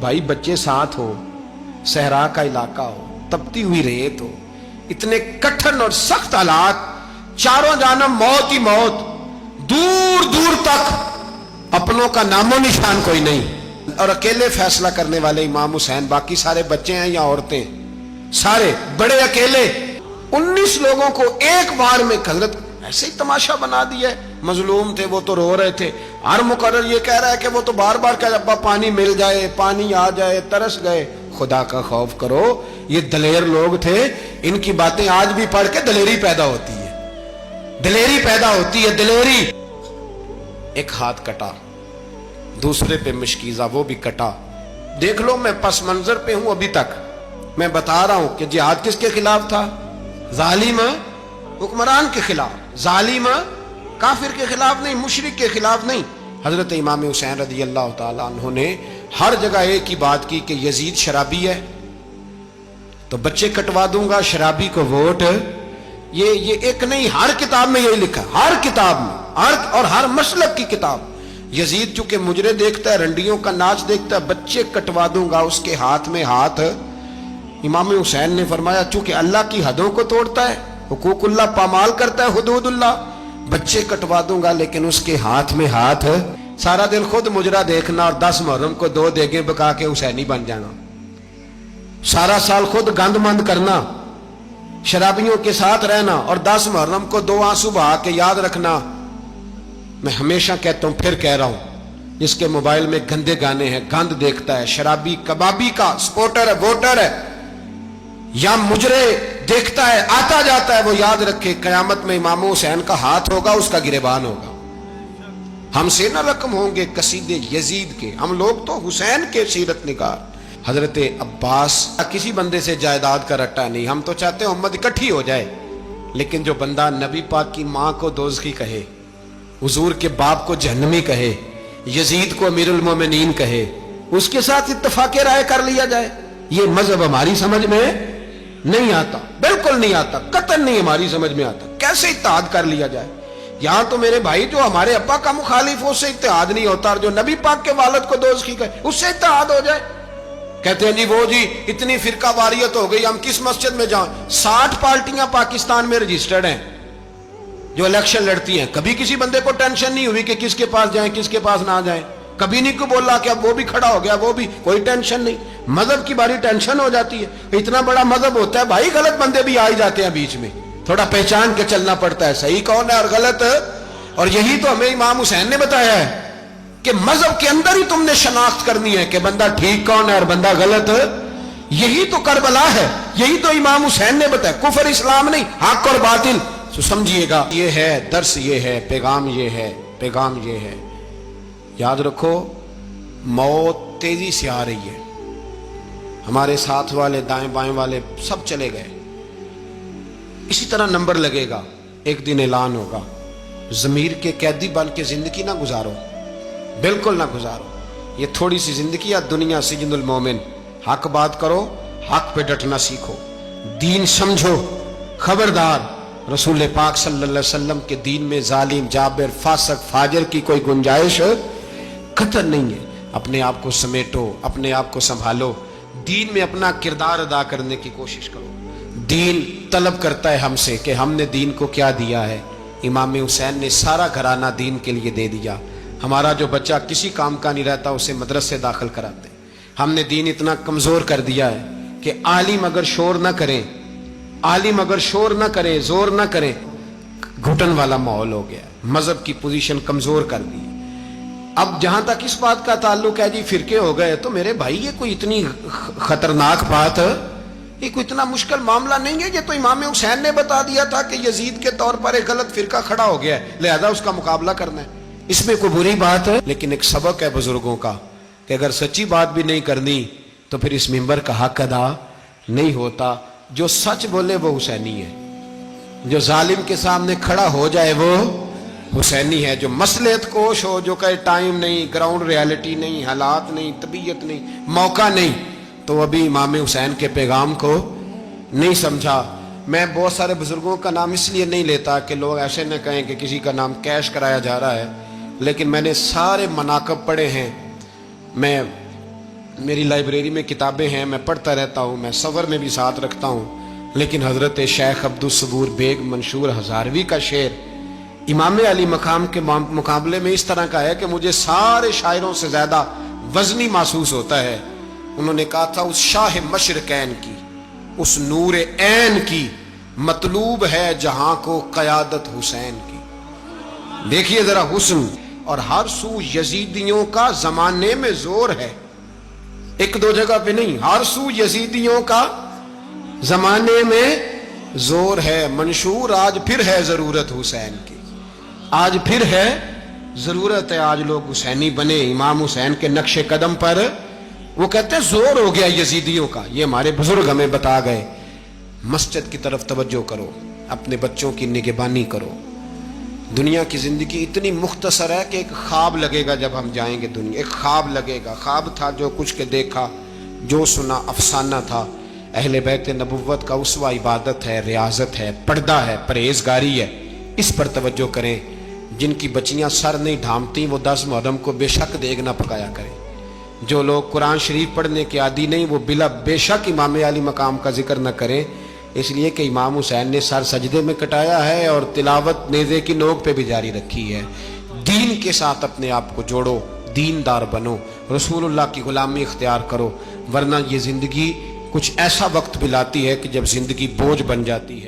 भाई बच्चे साथ हो, सहरा का इलाका हो, तपती हुई रेत हो, इतने कठिन और सख्त हालात, चारों जानब मौत ही मौत, दूर दूर तक अपनों का नामो निशान कोई नहीं, और अकेले फैसला करने वाले इमाम हुसैन, बाकी सारे बच्चे हैं या औरतें, सारे बड़े अकेले। 19 लोगों को एक बार में हजरत ऐसे ही तमाशा बना दिया। मजलूम थे वो तो रो रहे थे, हर मुकर्रर ये कह रहा है कि वो तो बार बार कह अब्बा पानी मिल जाए, पानी आ जाए, तरस गए। खुदा का खौफ करो, ये दलेर लोग थे, इनकी बातें आज भी पढ़ के दलेरी पैदा होती है, दलेरी पैदा होती है, दलेरी। एक हाथ कटा, दूसरे पे मशकीजा, वो भी कटा। देख लो मैं पस मंजर पे हूं अभी तक, मैं बता रहा हूं कि जिहाद किसके खिलाफ था? जालिम हुक्मरान के खिलाफ, जालिम काफिर के खिलाफ नहीं, मुशरिक के खिलाफ नहीं। हजरत इमाम हुसैन रज़ी अल्लाह ताला अन्हु ने हर जगह एक ही बात की कि यजीद शराबी है तो बच्चे कटवा दूंगा, शराबी को वोट। ये एक नहीं, हर किताब में यही लिखा, हर किताब में, और हर मसलक की किताब। यजीद चूंकि मुजरे देखता है, रंडियों का नाच देखता है, बच्चे कटवा दूंगा, उसके हाथ में हाथ। इमाम हुसैन ने फरमाया चूंकि अल्लाह की हदों को तोड़ता है, हुकूकुल्लाह पामाल करता है, हुदूदुल्लाह, बच्चे कटवा दूंगा लेकिन उसके हाथ में हाथ। सारा दिन खुद मुजरा देखना और 10 मुहर्रम को 2 देगे पका के हुसैनी बन जाना, सारा साल खुद गंदमंद करना, शराबियों के साथ रहना, और 10 मुहर्रम को 2 आंसू बहा के याद रखना। मैं हमेशा कहता हूं, फिर कह रहा हूं, जिसके मोबाइल में गंदे गाने हैं, गंद देखता है, शराबी कबाबी का सपोर्टर है, वोटर है, या मुजरे देखता है, आता जाता है, वो याद रखे कयामत में इमाम हुसैन का हाथ होगा, उसका गिरेबान होगा। हमसे न रकम होंगे कसीदे यजीद के, हम लोग तो हुसैन के सीरत निगार। हजरत अब्बास किसी बंदे से जायदाद का रट्टा नहीं, हम तो चाहते हैं उम्मत इकट्ठी हो जाए, लेकिन जो बंदा नबी पाक की मां को दोज़खी कहे, हुजूर के बाप को जहन्नमी कहे, यजीद को अमीरुल मोमिनीन कहे, उसके साथ इत्तफाक़े राय कर लिया जाए, ये मजहब हमारी समझ में नहीं आता, बिल्कुल नहीं आता, कतई नहीं हमारी समझ में आता। कैसे इत्तेहाद कर लिया जाए? यहां तो मेरे भाई जो हमारे अब्बा का मुखालिफ हो, उससे इत्तेहाद नहीं होता, और जो नबी पाक के वालिद को दोज़खी कहे, उससे इत्तेहाद हो जाए। कहते हैं जी वो जी इतनी फिरका वारियत हो गई, हम किस मस्जिद में जाएं? 60 पार्टियां पाकिस्तान में रजिस्टर्ड हैं जो इलेक्शन लड़ती हैं। कभी किसी बंदे को टेंशन नहीं हुई कि किसके पास जाएं, किसके पास ना जाएं। कभी नहीं को बोला कि अब वो भी खड़ा हो गया, वो भी, कोई टेंशन नहीं। मजहब की बारी टेंशन हो जाती है, इतना बड़ा मजहब होता है भाई, गलत बंदे भी आ ही जाते हैं बीच में, थोड़ा पहचान के चलना पड़ता है, सही कौन है और गलत। और यही तो हमें इमाम हुसैन ने बताया है कि मजहब के अंदर ही तुमने शनाख्त करनी है कि बंदा ठीक कौन है और बंदा गलत। यही तो करबला है, यही तो इमाम हुसैन ने बताया, कुफर इस्लाम नहीं, हक और बातिल। तो समझिएगा, ये है दर्स, ये है पैगाम, ये है पैगाम, ये है। याद रखो, मौत तेजी से आ रही है, हमारे साथ वाले दाएं बाएं वाले सब चले गए, इसी तरह नंबर लगेगा, एक दिन ऐलान होगा। जमीर के कैदी बन के जिंदगी ना गुजारो, बिल्कुल ना गुजारो। ये थोड़ी सी जिंदगी है दुनिया सिजनुल मोमिन। हक बात करो, हक पे डटना सीखो, दीन समझो, खबरदार रसूल पाक सल्लल्लाहु अलैहि वसल्लम के दीन में जालिम, जाबिर, फासिक, फाजिर की कोई गुंजाइश कतई नहीं है। अपने आप को समेटो, अपने आप को संभालो, दीन में अपना किरदार अदा करने की कोशिश करो। दीन तलब करता है हमसे कि हमने दीन को क्या दिया है। इमाम हुसैन ने सारा घराना दीन के लिए दे दिया। हमारा जो बच्चा किसी काम का नहीं रहता, उसे मदरसे दाखिल कराते। हमने दीन इतना कमजोर कर दिया है कि आलिम अगर शोर ना करें, आलिम अगर शोर ना करें, जोर ना करें, घुटन वाला माहौल हो गया। मजहब की पोजीशन कमजोर कर दी। अब जहां तक इस बात का ताल्लुक है जी फिरके हो गए, तो मेरे भाई ये कोई इतनी खतरनाक बात, ये कोई इतना मुश्किल मामला नहीं है। ये तो इमाम हुसैन ने बता दिया था कि यजीद के तौर पर एक गलत फिरका खड़ा हो गया है, लिहाजा उसका मुकाबला करना है, इसमें कोई बुरी बात है। लेकिन एक सबक है बुजुर्गों का कि अगर सच्ची बात भी नहीं करनी तो फिर इस मिंबर का हक अदा नहीं होता। जो सच बोले वो हुसैनी है, जो जालिम के सामने खड़ा हो जाए वो हुसैनी है। जो मसलहत कोश हो, जो कहे टाइम नहीं, ग्राउंड रियलिटी नहीं, हालात नहीं, तबीयत नहीं, मौका नहीं, तो अभी इमाम हुसैन के पैगाम को नहीं समझा। मैं बहुत सारे बुजुर्गों का नाम इसलिए नहीं लेता कि लोग ऐसे न कहें कि किसी का नाम कैश कराया जा रहा है, लेकिन मैंने सारे मनाकब पढ़े हैं। मैं میری لائبریری میں کتابیں ہیں، میں پڑھتا رہتا ہوں، میں سفر میں بھی ساتھ رکھتا ہوں، لیکن حضرت شیخ عبدالصبور بیگ منشور ہزاروی کا شعر امام علی مقام کے مقابلے میں اس طرح کا ہے کہ مجھے سارے شاعروں سے زیادہ وزنی محسوس ہوتا ہے۔ انہوں نے کہا تھا اس شاہ مشرقین کی، اس نور عین کی مطلوب ہے جہاں کو قیادت حسین کی۔ دیکھیے ذرا حسن، اور ہر سو یزیدیوں کا زمانے میں زور ہے، ایک دو جگہ پہ نہیں، ہر سو یزیدیوں کا زمانے میں زور ہے۔ منشور آج پھر ہے ضرورت حسین کی، آج پھر ہے ضرورت ہے، آج لوگ حسینی بنے، امام حسین کے نقش قدم پر۔ وہ کہتے ہیں زور ہو گیا یزیدیوں کا، یہ ہمارے بزرگ ہمیں بتا گئے۔ مسجد کی طرف توجہ کرو، اپنے بچوں کی نگہبانی کرو۔ دنیا کی زندگی اتنی مختصر ہے کہ ایک خواب لگے گا جب ہم جائیں گے دنیا، ایک خواب لگے گا، خواب تھا جو کچھ کے دیکھا، جو سنا افسانہ تھا۔ اہل بیت نبوت کا اسوہ عبادت ہے، ریاضت ہے، پردہ ہے، پرہیزگاری ہے، اس پر توجہ کریں۔ جن کی بچیاں سر نہیں ڈھانپتی وہ 10 محرم کو بے شک دیگ نہ پکایا کریں۔ جو لوگ قرآن شریف پڑھنے کے عادی نہیں وہ بے شک امام علی مقام کا ذکر نہ کریں، اس لیے کہ امام حسین نے سر سجدے میں کٹایا ہے اور تلاوت نیزے کی نوک پہ بھی جاری رکھی ہے۔ دین کے ساتھ اپنے آپ کو جوڑو، دیندار بنو، رسول اللہ کی غلامی اختیار کرو، ورنہ یہ زندگی کچھ ایسا وقت بھی لاتی ہے کہ جب زندگی بوجھ بن جاتی ہے۔